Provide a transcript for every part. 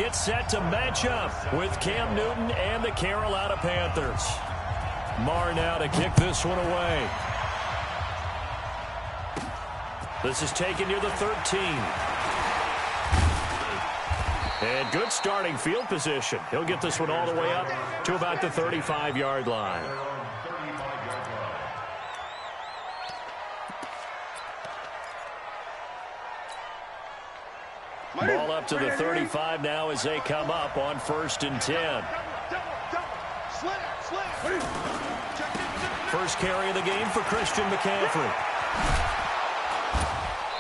gets set to match up with Cam Newton and the Carolina Panthers. Marr now to kick this one away. This is taken near the 13. And good starting field position. He'll get this one all the way up to about the 35-yard line. Ball up to the 35 now as they come up on 1st and 10. First carry of the game for Christian McCaffrey.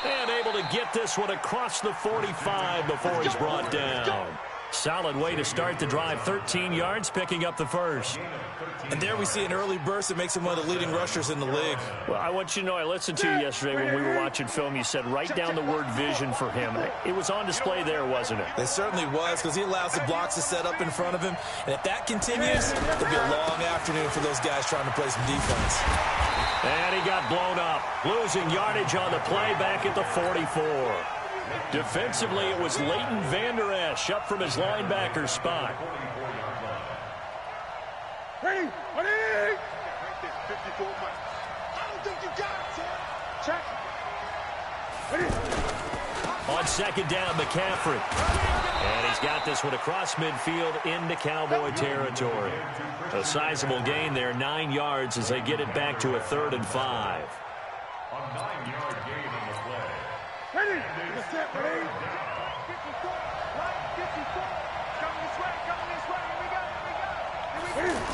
And able to get this one across the 45 before he's brought down. Solid way to start the drive. 13 yards, picking up the first. And there we see an early burst that makes him one of the leading rushers in the league. Well, I want you to know, I listened to you yesterday when we were watching film. You said write down the word vision for him. It was on display there, wasn't it? It certainly was, because he allows the blocks to set up in front of him. And if that continues, it'll be a long afternoon for those guys trying to play some defense. And he got blown up, losing yardage on the play back at the 44. Defensively, it was Leighton Vander Esch up from his linebacker spot. Ready? Ready? I don't think you got it, sir. Check. Ready? On second down, McCaffrey. And he's got this one across midfield into Cowboy territory. A sizable gain there, 9 yards as they get it back to a 3rd and 5. A 9-yard gain on the play. Ready? Set, ready? 54, right, 54. Coming this way, here we go, here we go.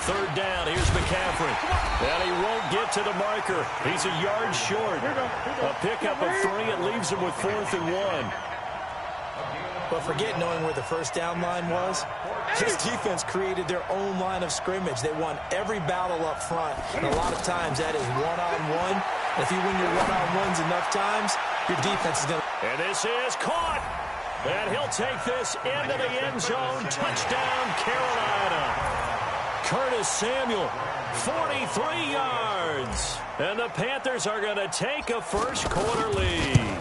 3rd down, here's McCaffrey. And he won't get to the marker. He's a yard short. A pickup of 3, it leaves him with 4th and 1. But forget knowing where the first down line was. This defense created their own line of scrimmage. They won every battle up front. And a lot of times that is one-on-one. And if you win your one-on-ones enough times, your defense is going to... And this is caught. And he'll take this into the end zone. Touchdown, Carolina. Curtis Samuel, 43 yards. And the Panthers are going to take a first-quarter lead.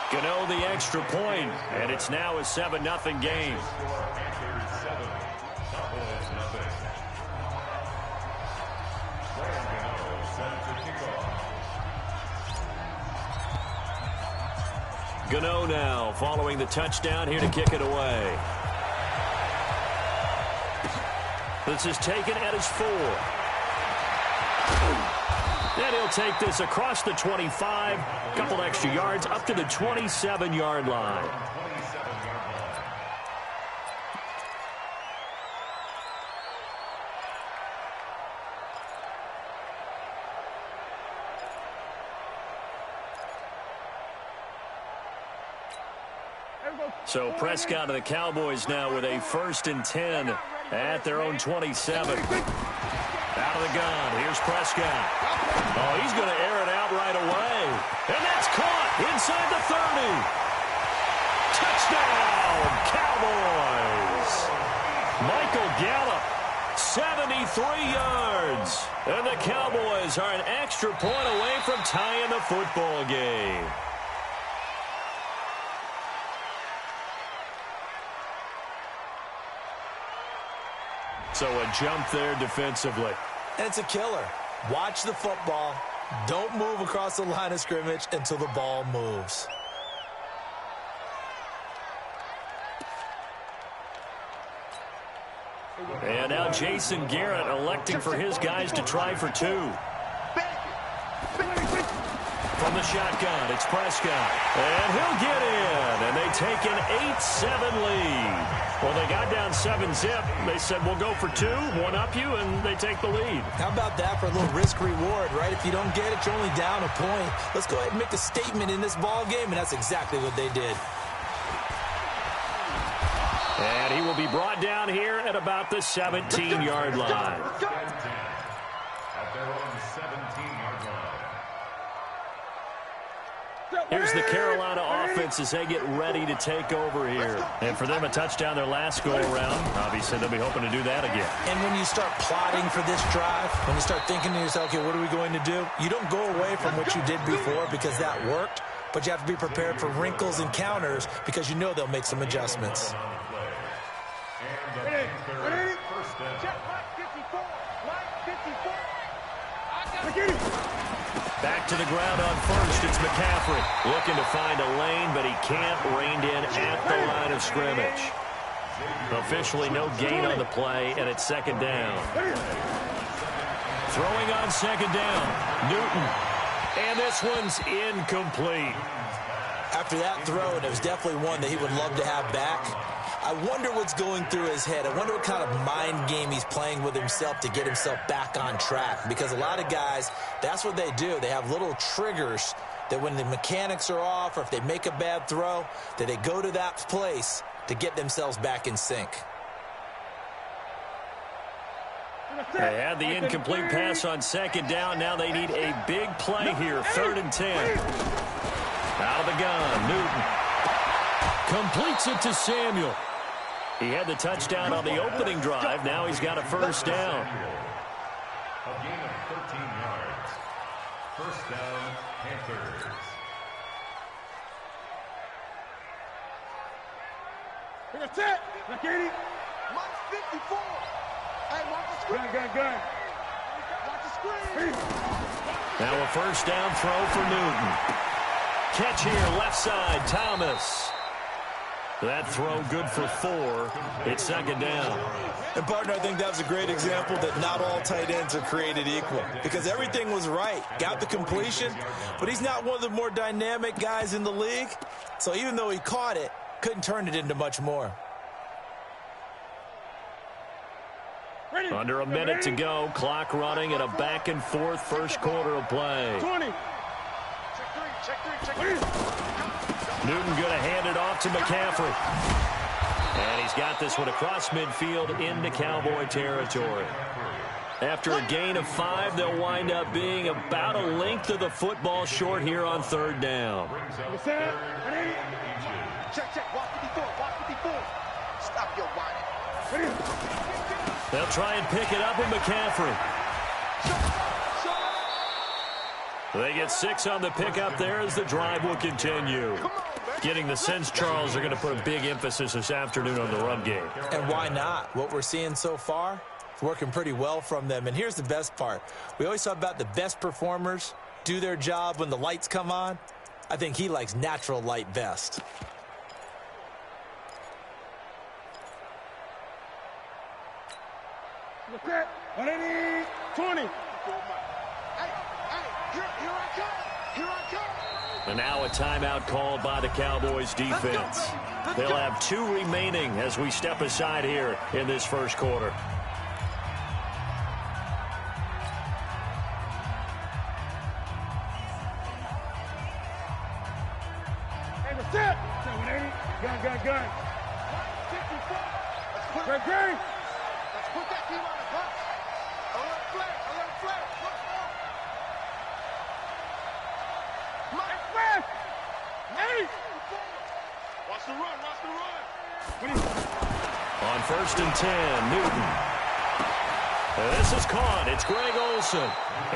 Gano the extra point, and it's now a 7-0 game. Gano now following the touchdown here to kick it away. This is taken at his 4. And he'll take this across the 25, couple extra yards up to the 27-yard line. So Prescott and the Cowboys now with a 1st and 10 at their own 27. Out of the gun, here's Prescott. Oh, he's going to air it out right away. And that's caught inside the 30. Touchdown, Cowboys. Michael Gallup, 73 yards. And the Cowboys are an extra point away from tying the football game. So a jump there defensively. And it's a killer. Watch the football. Don't move across the line of scrimmage until the ball moves. And now Jason Garrett electing for his guys to try for 2. From the shotgun, it's Prescott. And he'll get in. And they take an 8-7 lead. Well, they got down 7-zip. They said, we'll go for 2, one-up you, and they take the lead. How about that for a little risk-reward, right? If you don't get it, you're only down a point. Let's go ahead and make a statement in this ball game, and that's exactly what they did. And he will be brought down here at about the 17-yard line. At their own 17-yard line. Here's the Carolina offense as they get ready to take over here. And for them, a touchdown their last go-around. Obviously, they'll be hoping to do that again. And when you start plotting for this drive, when you start thinking to yourself, okay, what are we going to do? You don't go away from what you did before because that worked. but you have to be prepared for wrinkles and counters because you know they'll make some adjustments. Back to the ground on first. It's McCaffrey looking to find a lane, but he can't. Reined in at the line of scrimmage. Officially no gain on the play, and it's second down. Throwing on second down, Newton. And this one's incomplete. After that throw, and it was definitely one that he would love to have back, I wonder what's going through his head. I wonder what kind of mind game he's playing with himself to get himself back on track. Because a lot of guys, that's what they do. They have little triggers that when the mechanics are off or if they make a bad throw, that they go to that place to get themselves back in sync. They had the incomplete pass on second down. Now they need a big play here. 3rd and 10. Out of the gun, Newton completes it to Samuel. He had the touchdown on the opening drive. Now he's got a first down. A gain of 13 yards. First down, Panthers. That's it. Look at it. Mark 54. Hey, watch the screen. Gun. Watch the screen. Now a first down throw for Newton. Catch here, left side, Thomas. That throw good for 4. It's second down. And, partner, I think that was a great example that not all tight ends are created equal because everything was right. Got the completion, but he's not one of the more dynamic guys in the league. So even though he caught it, couldn't turn it into much more. Under a minute to go, clock running at a back-and-forth first quarter of play. 20. Check three. Newton going to hand it off to McCaffrey. And he's got this one across midfield into Cowboy territory. After a gain of 5, they'll wind up being about a length of the football short here on 3rd down. Check. Watch 54. Stop your whining. They'll try and pick it up with McCaffrey. They get 6 on the pickup there as the drive will continue. Getting the sense, Charles, are going to put a big emphasis this afternoon on the run game. And why not? What we're seeing so far, it's working pretty well from them. And here's the best part. We always talk about the best performers do their job when the lights come on. I think he likes natural light best. Look at 20. Here I come. And now a timeout called by the Cowboys defense. They'll have 2 remaining as we step aside here in this first quarter. Hey, what's up? 780. Gun. 54. Great. Let's put that team on the bus. A little flash. Hey! Watch the run. On 1st and 10, Newton. This is caught. It's Greg Olsen.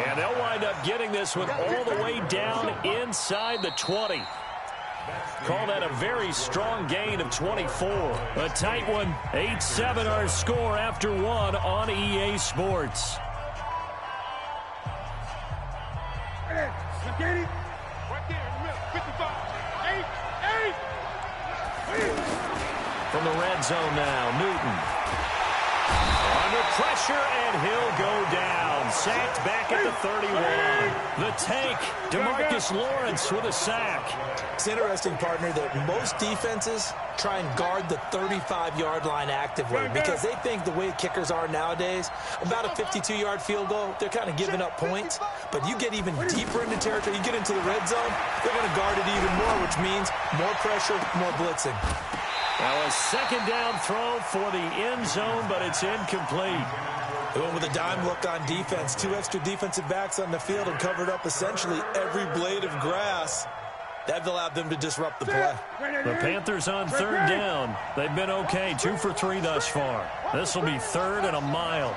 And they'll wind up getting this one all the way down inside the 20. Call that a very strong gain of 24. A tight one. 8-7 our score after 1 on EA Sports. Look at it. Right there in the middle. 55. 8. From the red zone now, Newton. Under pressure, and he'll go down. Sacked back at the 31. The tank, DeMarcus Lawrence with a sack. It's interesting, partner, that most defenses try and guard the 35-yard line actively because they think the way kickers are nowadays, about a 52-yard field goal, they're kind of giving up points. But you get even deeper into territory, you get into the red zone, they're going to guard it even more, which means more pressure, more blitzing. Now a second down throw for the end zone, but it's incomplete. They went with a dime look on defense. 2 extra defensive backs on the field and covered up essentially every blade of grass. That allowed them to disrupt the play. The Panthers on 3rd down. They've been okay, 2 for 3 thus far. This will be 3rd and a mile.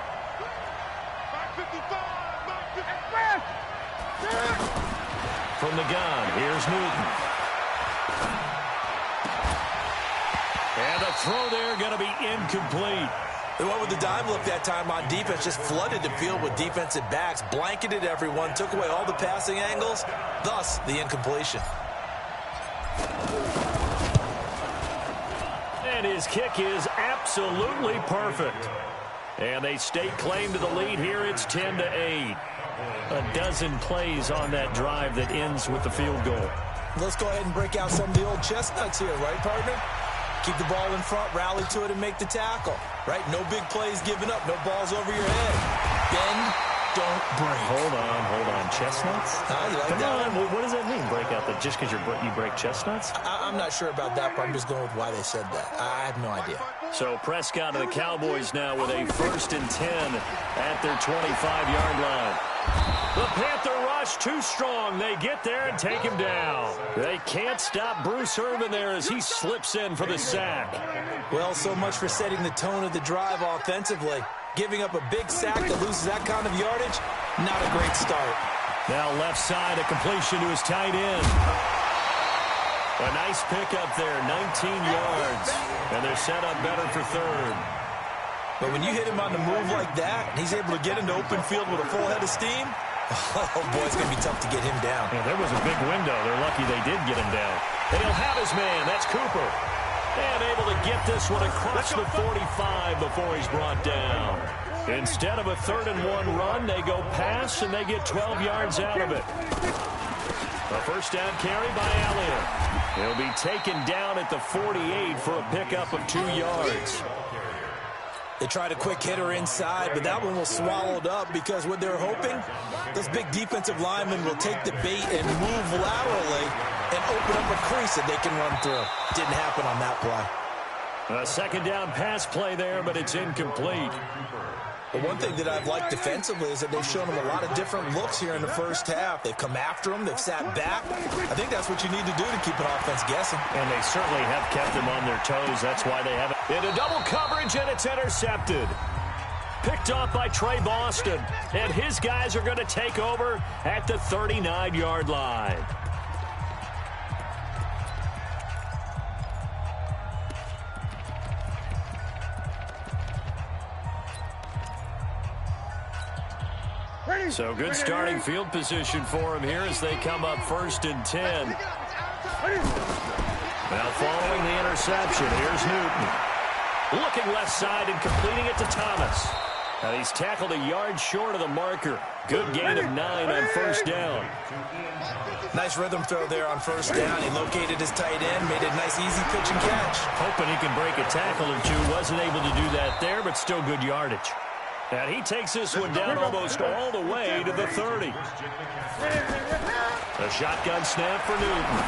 From the gun, here's Newton. And the throw there going to be incomplete. They went with the dime look that time on defense, just flooded the field with defensive backs, blanketed everyone, took away all the passing angles, thus the incompletion. And his kick is absolutely perfect. And they stake claim to the lead here. It's 10-8. A dozen plays on that drive that ends with the field goal. Let's go ahead and break out some of the old chestnuts here, right, partner? Keep the ball in front, rally to it, and make the tackle, right? No big plays given up, no balls over your head. Bend, don't break. Hold on. Chestnuts? You like that one? What does that mean, break out? Just because you break chestnuts? I'm not sure about that, but I'm just going with why they said that. I have no idea. So Prescott and the Cowboys now with a 1st and 10 at their 25-yard line. The Panther rush too strong. They get there and take him down. They can't stop Bruce Irvin there as he slips in for the sack. Well, so much for setting the tone of the drive offensively. Giving up a big sack that loses that kind of yardage, not a great start. Now left side, a completion to his tight end. A nice pickup there, 19 yards. And they're set up better for 3rd. But when you hit him on the move like that, and he's able to get into open field with a full head of steam, oh, boy, it's going to be tough to get him down. Yeah, there was a big window. They're lucky they did get him down. And he'll have his man. That's Cooper. And able to get this one across the 45 before he's brought down. Instead of a 3rd and 1 run, they go pass, and they get 12 yards out of it. A 1st down carry by Elliott. He'll be taken down at the 48 for a pickup of 2 yards. They tried a quick hitter inside, but that one was swallowed up because what they're hoping, those big defensive linemen will take the bait and move laterally and open up a crease that they can run through. Didn't happen on that play. A 2nd down pass play there, but it's incomplete. But one thing that I've liked defensively is that they've shown them a lot of different looks here in the 1st half. They've come after them. They've sat back. I think that's what you need to do to keep an offense guessing. And they certainly have kept them on their toes. That's why they have it. Into double coverage, and it's intercepted. Picked off by Trey Boston. And his guys are going to take over at the 39-yard line. So good starting field position for him here as they come up 1st and 10. Now following the interception, here's Newton. Looking left side and completing it to Thomas. And he's tackled a yard short of the marker. Good gain of 9 on 1st down. Nice rhythm throw there on 1st down. He located his tight end, made a nice easy pitch and catch. Hoping he can break a tackle or two. Wasn't able to do that there, but still good yardage. And he takes this one down almost all the way to the 30. A shotgun snap for Newton.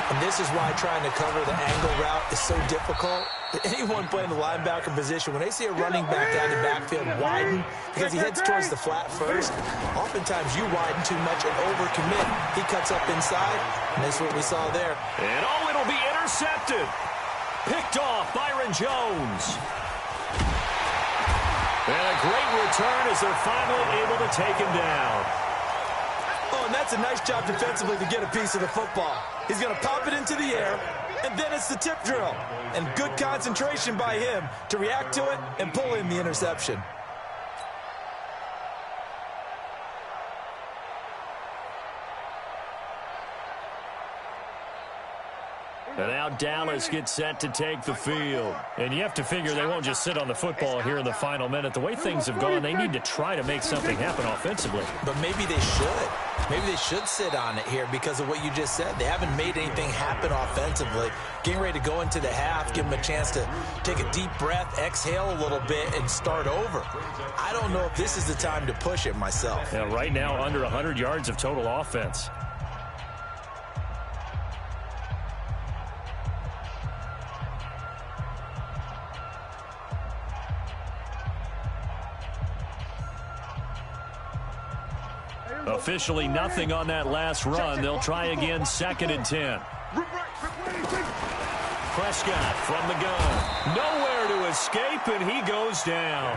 And this is why trying to cover the angle route is so difficult. Anyone playing the linebacker position, when they see a running back down the backfield widen because he heads towards the flat first, oftentimes you widen too much and overcommit. He cuts up inside, and that's what we saw there. And it'll be intercepted. Picked off Byron Jones. And a great return as they're finally able to take him down. Oh, and that's a nice job defensively to get a piece of the football. He's going to pop it into the air, and then it's the tip drill. And good concentration by him to react to it and pull in the interception. And now Dallas gets set to take the field. And you have to figure they won't just sit on the football here in the final minute. The way things have gone, they need to try to make something happen offensively. But maybe they should. Maybe they should sit on it here because of what you just said. They haven't made anything happen offensively. Getting ready to go into the half, give them a chance to take a deep breath, exhale a little bit, and start over. I don't know if this is the time to push it myself. Yeah, right now, under 100 yards of total offense. Officially nothing on that last run. They'll try again, 2nd and 10. Prescott from the gun. Nowhere to escape, and he goes down.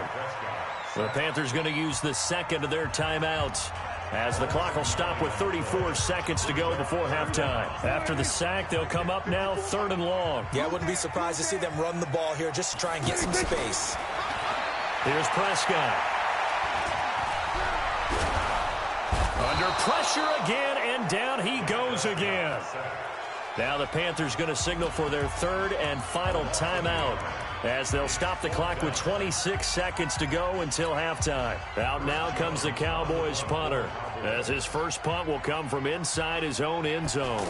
The Panthers going to use the 2nd of their timeouts. as the clock will stop with 34 seconds to go before halftime. After the sack, they'll come up now 3rd and long. Yeah, I wouldn't be surprised to see them run the ball here just to try and get some space. Here's Prescott. Under pressure again, and down he goes again. Now the Panthers going to signal for their 3rd and final timeout, as they'll stop the clock with 26 seconds to go until halftime. Out now comes the Cowboys punter, as his first punt will come from inside his own end zone.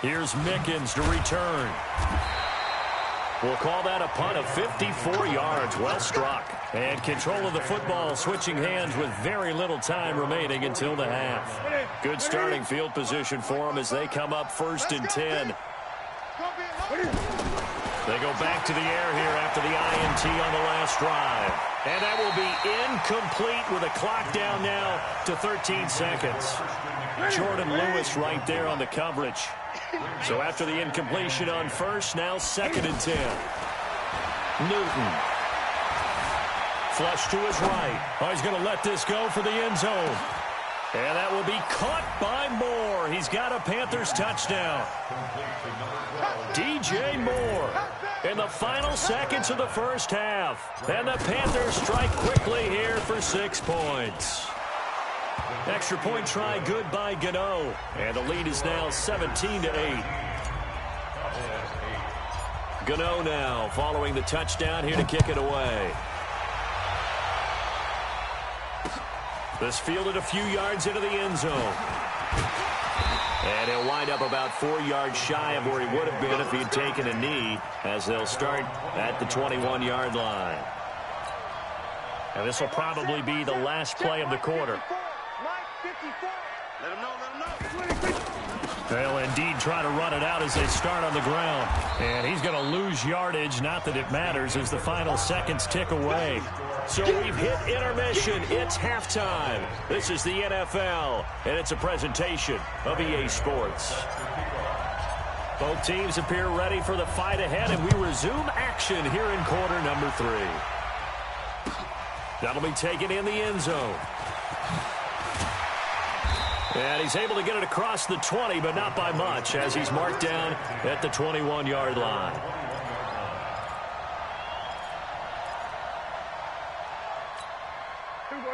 Here's Mickens to return. We'll call that a punt of 54 yards. Well struck. And control of the football switching hands with very little time remaining until the half. Good starting field position for them as they come up 1st and 10. They go back to the air here after the INT on the last drive. And that will be incomplete with a clock down now to 13 seconds. Jordan Lewis right there on the coverage. So after the incompletion on first, now 2nd and 10. Newton. Flush to his right. Oh, he's going to let this go for the end zone. And that will be caught by Moore. He's got a Panthers touchdown. DJ Moore in the final seconds of the first half. And the Panthers strike quickly here for 6 points. Extra point try good by Gano. And the lead is now 17-8. Gano now following the touchdown here to kick it away. This fielded a few yards into the end zone. And he'll wind up about 4 yards shy of where he would have been if he'd taken a knee, as they'll start at the 21-yard line. And this will probably be the last play of the quarter. Let him know. They'll indeed try to run it out as they start on the ground. And he's going to lose yardage. Not that it matters as the final seconds tick away. So we've hit intermission. It's halftime. This is the NFL, and it's a presentation of EA Sports. Both teams appear ready for the fight ahead, and we resume action here in quarter number 3. That'll be taken in the end zone. And he's able to get it across the 20, but not by much, as he's marked down at the 21-yard line.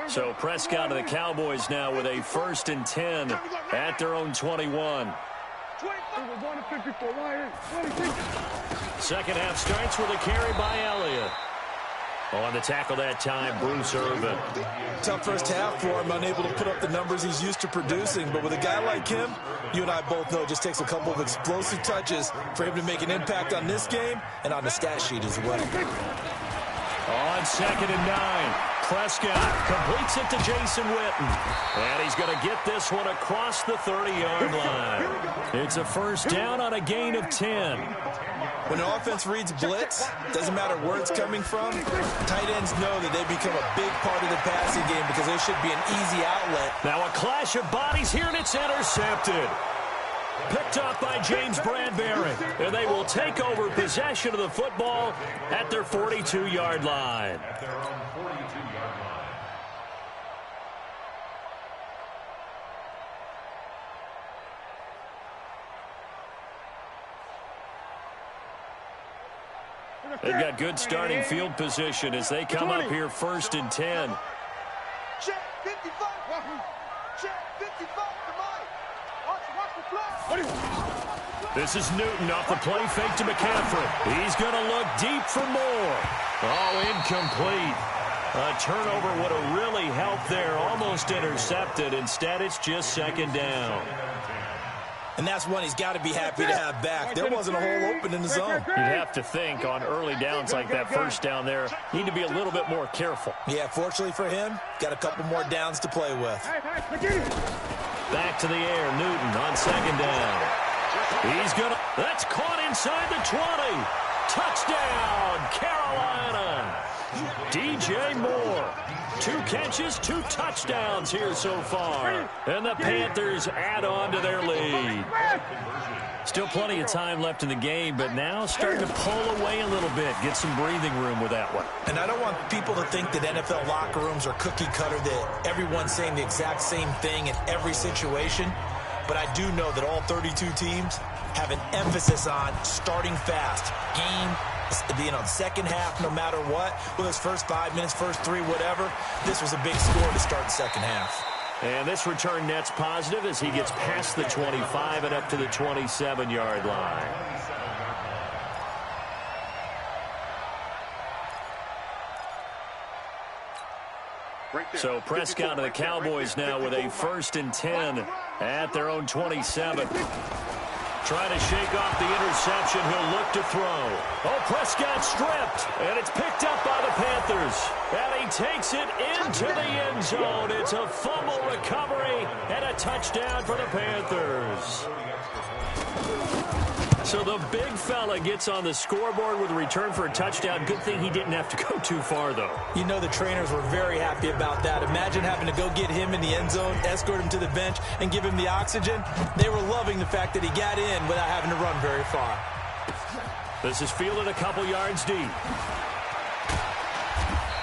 So Prescott of the Cowboys now with a 1st and 10 at their own 21. Second half starts with a carry by Elliott. On the tackle that time, Bruce Irvin. Tough first half for him, unable to put up the numbers he's used to producing. But with a guy like him, you and I both know it just takes a couple of explosive touches for him to make an impact on this game and on the stat sheet as well. On 2nd and 9, Prescott completes it to Jason Witten. And he's going to get this one across the 30-yard line. It's a first down on a gain of 10. When an offense reads blitz, doesn't matter where it's coming from, tight ends know that they become a big part of the passing game because there should be an easy outlet. Now a clash of bodies here, and it's intercepted. Picked up by James Bradbury. And they will take over possession of the football at their 42-yard line. They've got good starting field position as they come up here 1st and 10. Check 55. Check 55. This is Newton off the play fake to McCaffrey. He's going to look deep for Moore. Oh, incomplete. A turnover would have really helped there. Almost intercepted. Instead, it's just 2nd down. And that's one he's got to be happy to have back. There wasn't a hole open in the zone. You'd have to think on early downs like that first down there, need to be a little bit more careful. Yeah, fortunately for him, got a couple more downs to play with. Back to the air, Newton on 2nd down. He's going to, that's caught inside the 20. Touchdown, Carolina. DJ Moore. 2 catches, 2 touchdowns here so far. And the Panthers add on to their lead. Still plenty of time left in the game, but now starting to pull away a little bit. Get some breathing room with that one. And I don't want people to think that NFL locker rooms are cookie cutter, that everyone's saying the exact same thing in every situation. But I do know that all 32 teams have an emphasis on starting fast. Second half, no matter what. Well, those first 5 minutes, first 3, whatever. This was a big score to start the second half. And this return net's positive as he gets past the 25 and up to the 27-yard line. So Prescott and the Cowboys now with a 1st and 10 at their own 27. Trying to shake off the interception. He'll look to throw. Oh, Prescott stripped. And it's picked up by the Panthers. And he takes it into the end zone. It's a fumble recovery and a touchdown for the Panthers. So the big fella gets on the scoreboard with a return for a touchdown. Good thing he didn't have to go too far, though. You know the trainers were very happy about that. Imagine having to go get him in the end zone, escort him to the bench, and give him the oxygen. They were loving the fact that he got in without having to run very far. This is fielded a couple yards deep.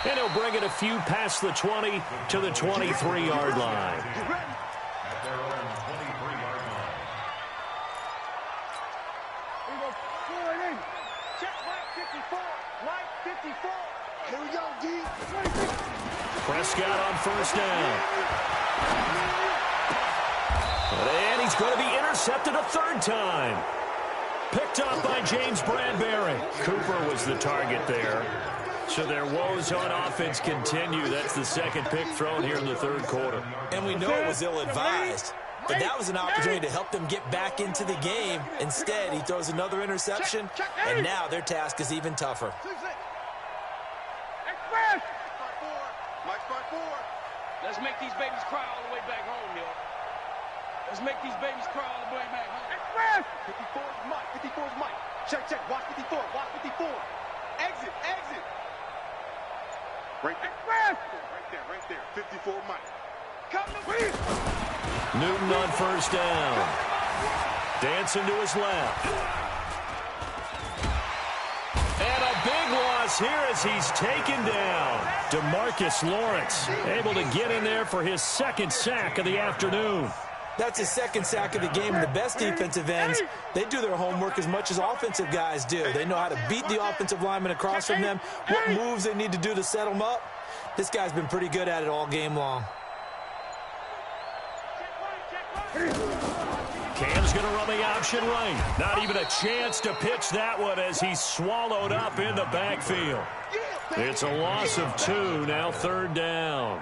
And he'll bring it a few past the 20 to the 23-yard line. Prescott on 1st down. And he's going to be intercepted a 3rd time. Picked up by James Bradbury. Cooper was the target there. So their woes on offense continue. That's the 2nd pick thrown here in the 3rd quarter. And we know it was ill-advised. But that was an opportunity to help them get back into the game. Instead, he throws another interception, and now their task is even tougher. Let's make these babies cry all the way back home, yo. Let's make these babies cry all the way back home. Express! 54 is Mike. 54 is Mike. Check, check. Watch 54. Watch 54. Exit, exit. Right there. Express! Right there. 54 Mike. Come to me! Newton on 1st down. Dancing to his left. And a big loss here as he's taken down. Lamarcus Lawrence able to get in there for his 2nd sack of the afternoon. That's his 2nd sack of the game, and the best defensive ends, they do their homework as much as offensive guys do. They know how to beat the offensive lineman across from them, what moves they need to do to set them up. This guy's been pretty good at it all game long. Cam's going to run the option right. Not even a chance to pitch that one as he's swallowed up in the backfield. It's a loss of 2, now 3rd down.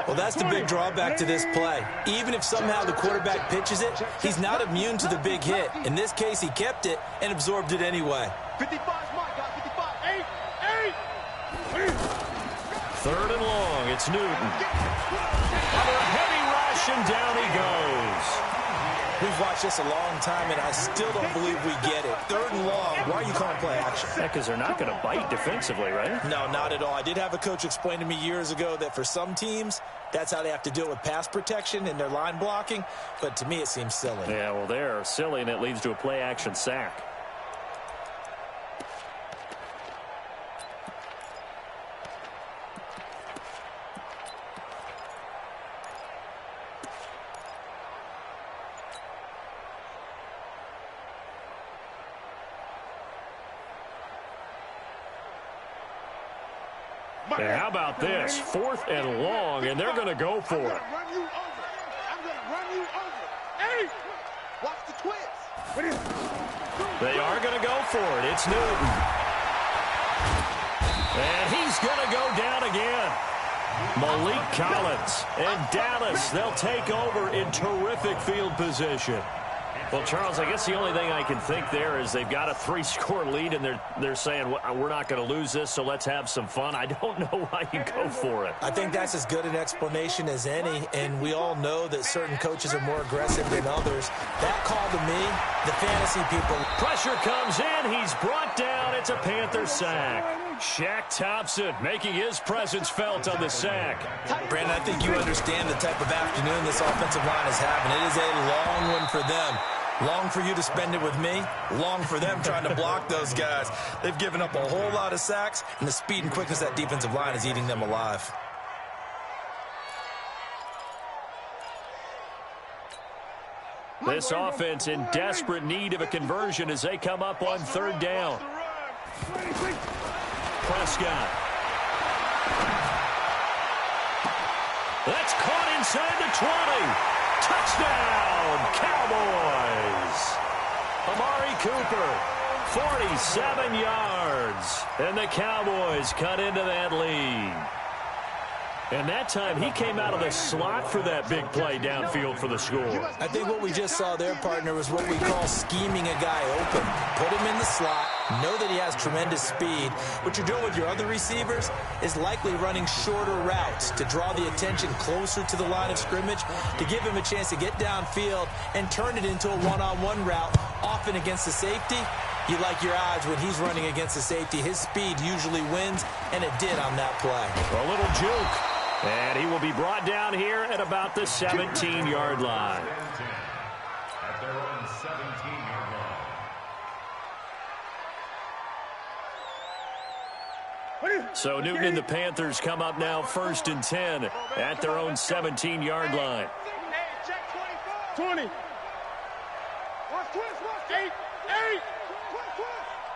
Well, that's the big drawback to this play. Even if somehow the quarterback pitches it, he's not immune to the big hit. In this case, he kept it and absorbed it anyway. 55 is Mike, guys. 55. 3rd and long, it's Newton. Under a heavy rush, and down he goes. We've watched this a long time, and I still don't believe we get it. 3rd and long, why are you calling play action? Yeah, because they're not going to bite defensively, right? No, not at all. I did have a coach explain to me years ago that for some teams, that's how they have to deal with pass protection and their line blocking. But to me, it seems silly. Yeah, well, they're silly, and it leads to a play action sack. And how about this? 4th and long, and they're going to go for it. I'm going to run you over. Hey! Watch the twist. They are going to go for it. It's Newton. And he's going to go down again. Malik Collins and Dallas, they'll take over in terrific field position. Well, Charles, I guess the only thing I can think there is they've got a 3-score lead, and they're saying, we're not going to lose this, so let's have some fun. I don't know why you go for it. I think that's as good an explanation as any, and we all know that certain coaches are more aggressive than others. That call to me, the fantasy people. Pressure comes in. He's brought down. It's a Panther sack. Shaq Thompson making his presence felt on the sack. Brandon, I think you understand the type of afternoon this offensive line is having. It is a long one for them. Long for you to spend it with me. Long for them trying to block those guys. They've given up a whole lot of sacks, and the speed and quickness of that defensive line is eating them alive. This offense in desperate need of a conversion as they come up on third down. Prescott. That's caught inside the 20. Touchdown, Cowboys. Amari Cooper, 47 yards. And the Cowboys cut into that lead. And that time, he came out of the slot for that big play downfield for the score. I think what we just saw there, partner, was what we call scheming a guy open. Put him in the slot, know that he has tremendous speed. What you're doing with your other receivers is likely running shorter routes to draw the attention closer to the line of scrimmage, to give him a chance to get downfield and turn it into a one-on-one route, often against the safety. You like your odds when he's running against the safety. His speed usually wins, and it did on that play. A little juke. And he will be brought down here at about the 17-yard line. At their own 17-yard line. So Newton and the Panthers come up now 1st and 10 at their own 17-yard line. 20. Watch twist. 8.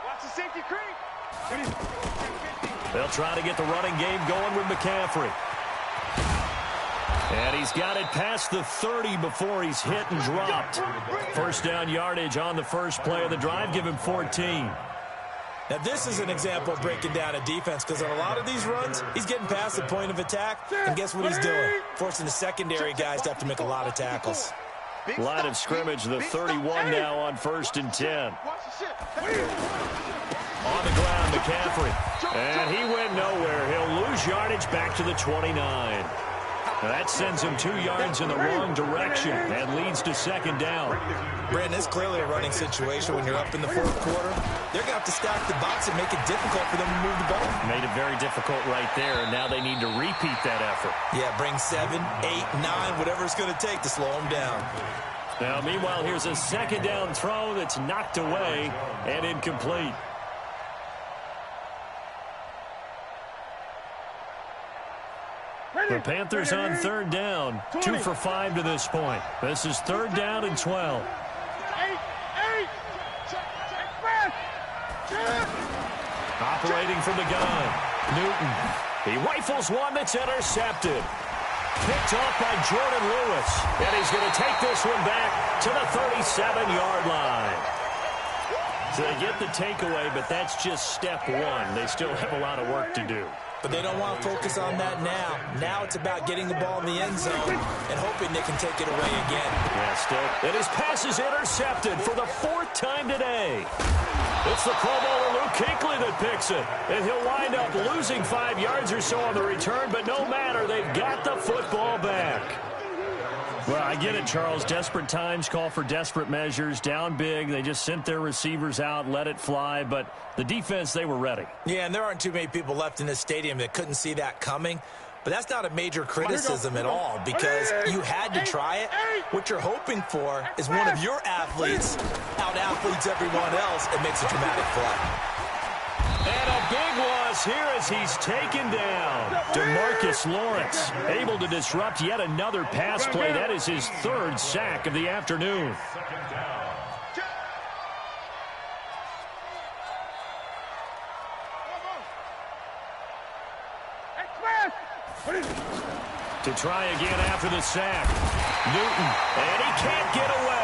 Watch the safety creep. They'll try to get the running game going with McCaffrey. And he's got it past the 30 before he's hit and dropped. First down yardage on the first play of the drive. Give him 14. Now, this is an example of breaking down a defense, because on a lot of these runs, he's getting past the point of attack, and guess what he's doing? Forcing the secondary guys to have to make a lot of tackles. Line of scrimmage, the 31 now on 1st and 10. On the ground, McCaffrey. And he went nowhere. He'll lose yardage back to the 29. That sends him 2 yards in the wrong direction and leads to second down. Brandon, it's clearly a running situation when you're up in the fourth quarter. They're going to have to stack the box and make it difficult for them to move the ball. Made it very difficult right there, and now they need to repeat that effort. Yeah, bring 7, 8, 9, whatever it's going to take to slow them down. Now, meanwhile, here's a second down throw that's knocked away and incomplete. The Panthers on third down, 2 for 5 to this point. This is 3rd down and 12. Operating from the gun, Newton. He rifles one that's intercepted. Picked off by Jordan Lewis. And he's going to take this one back to the 37-yard line. So they get the takeaway, but that's just step one. They still have a lot of work to do. But they don't want to focus on that now. Now it's about getting the ball in the end zone and hoping they can take it away again. Yeah, still. And his pass is intercepted for the 4th time today. It's the Pro Bowler Luke Kuechly that picks it. And he'll wind up losing 5 yards or so on the return, but no matter, they've got the football back. Well, I get it, Charles. Desperate times call for desperate measures. Down big. They just sent their receivers out, let it fly. But the defense, they were ready. Yeah, and there aren't too many people left in this stadium that couldn't see that coming. But that's not a major criticism at all, because you had to try it. What you're hoping for is one of your athletes out-athletes everyone else and makes a dramatic play. And a big loss here as he's taken down. Demarcus Lawrence able to disrupt yet another pass play. That is his 3rd sack of the afternoon. To try again after the sack. Newton, and he can't get away.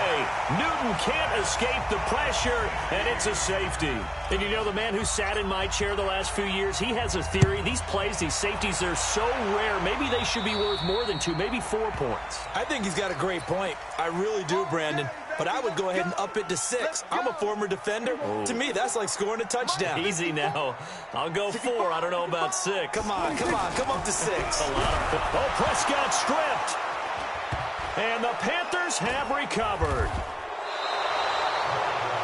Newton can't escape the pressure, and it's a safety. And you know, the man who sat in my chair the last few years, he has a theory. These plays, these safeties, they're so rare. Maybe they should be worth more than 2, maybe 4 points. I think he's got a great point. I really do, Brandon. But I would go ahead and up it to 6. I'm a former defender. To me, that's like scoring a touchdown. Easy now. I'll go 4. I don't know about 6. Come up to 6. A lot of oh, Prescott stripped. And the Panthers have recovered.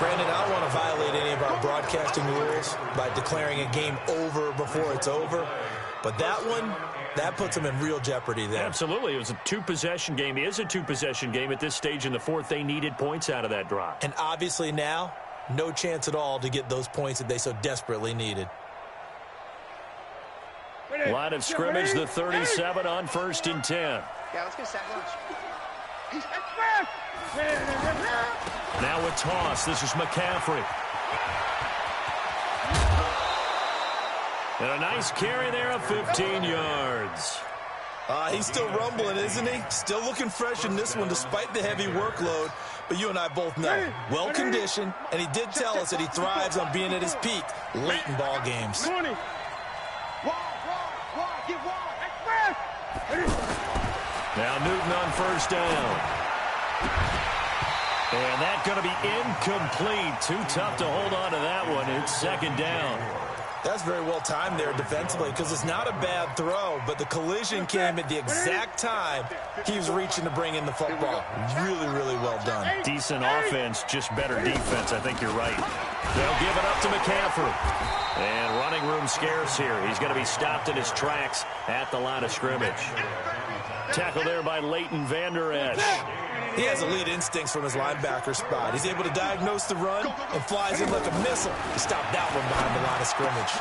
Brandon, I don't want to violate any of our broadcasting rules by declaring a game over before it's over, but that one, that puts them in real jeopardy there. Absolutely. It was a two-possession game. It is a two-possession game at this stage in the fourth. They needed points out of that drive. And obviously now, no chance at all to get those points that they so desperately needed. Line of scrimmage, the 37 on 1st and 10. Yeah, let's get sack lunch. Now with toss, this is McCaffrey. And a nice carry there of 15 yards. He's still rumbling, isn't he? Still looking fresh in this one despite the heavy workload. But you and I both know, well-conditioned, and he did tell us that he thrives on being at his peak late in ball games. Now Newton on 1st down. And that's going to be incomplete. Too tough to hold on to that one. It's 2nd down. That's very well timed there defensively because it's not a bad throw, but the collision came at the exact time he was reaching to bring in the football. Really, really well done. Decent offense, just better defense. I think you're right. They'll give it up to McCaffrey. And running room scarce here. He's going to be stopped in his tracks at the line of scrimmage. Tackle there by Leighton Vander Esch. He has elite instincts from his linebacker spot. He's able to diagnose the run and flies in like a missile to stop that one behind the line of scrimmage.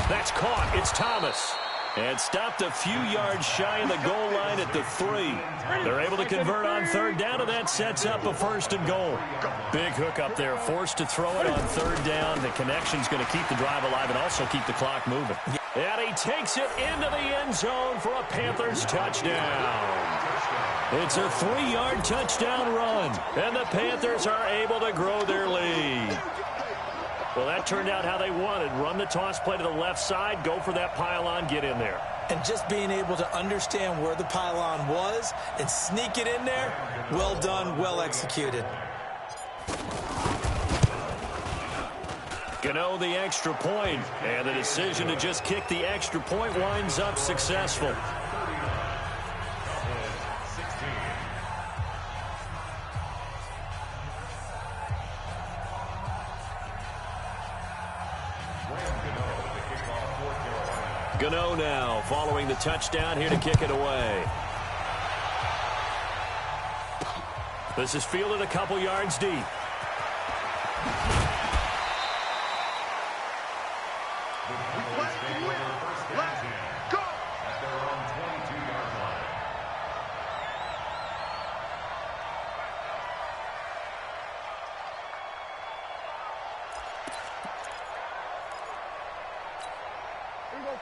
That's caught. It's Thomas. And stopped a few yards shy of the goal line at the 3. They're able to convert on 3rd down, and that sets up a 1st and goal. Big hook up there, forced to throw it on 3rd down. The connection's going to keep the drive alive and also keep the clock moving. And he takes it into the end zone for a Panthers touchdown. It's a 3-yard touchdown run, and the Panthers are able to grow their lead. Well, that turned out how they wanted. Run the toss play to the left side, go for that pylon, get in there. And just being able to understand where the pylon was and sneak it in there, well done, well executed. Gano the extra point, and the decision to just kick the extra point winds up successful. Gano now following the touchdown here to kick it away. This is fielded a couple yards deep.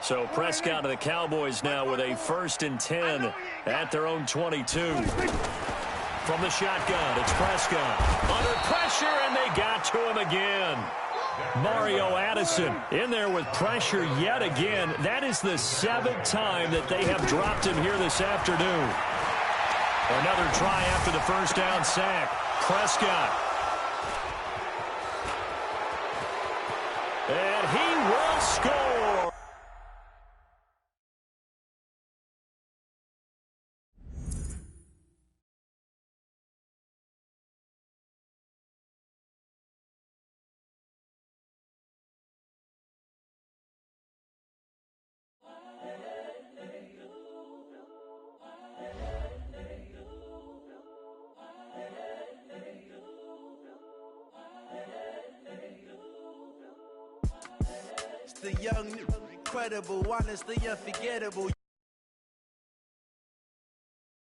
So Prescott and the Cowboys now with a 1st and 10 at their own 22. From the shotgun, it's Prescott. Under pressure, and they got to him again. Mario Addison in there with pressure yet again. That is the 7th time that they have dropped him here this afternoon. Another try after the 1st down sack. Prescott. And he will score. The young, incredible, honestly unforgettable.